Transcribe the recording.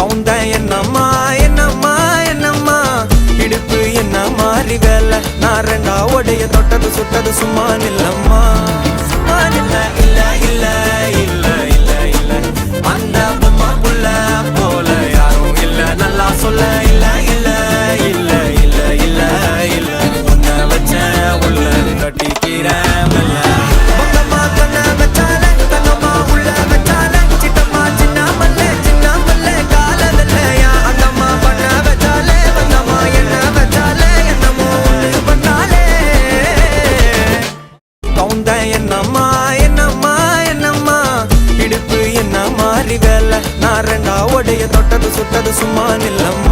கவுந்த என்னம்மா என்னம்மா என்னம்மா இடுப்பு என்ன மாறி வேலை நான் ரெண்டா உடைய தொட்டது சுட்டது சும்மா நில்லம்மா இல்ல இல்ல இல்ல இல்ல இல்ல இல்ல அந்த பொம்மா புள்ள போல யாரும் இல்ல நல்லா சொல்ல இல்ல இல்ல இல்ல இல்ல இல்ல இல்ல உன்னை வச்ச உள்ள கட்டிக்கிறேன் என்னம்மா என்னம்மா என்னம்மா இடுப்பு என்ன மாறி வேலை நான் ரெண்டா உடைய தொட்டது சுட்டது சும்மா நில்லம்மா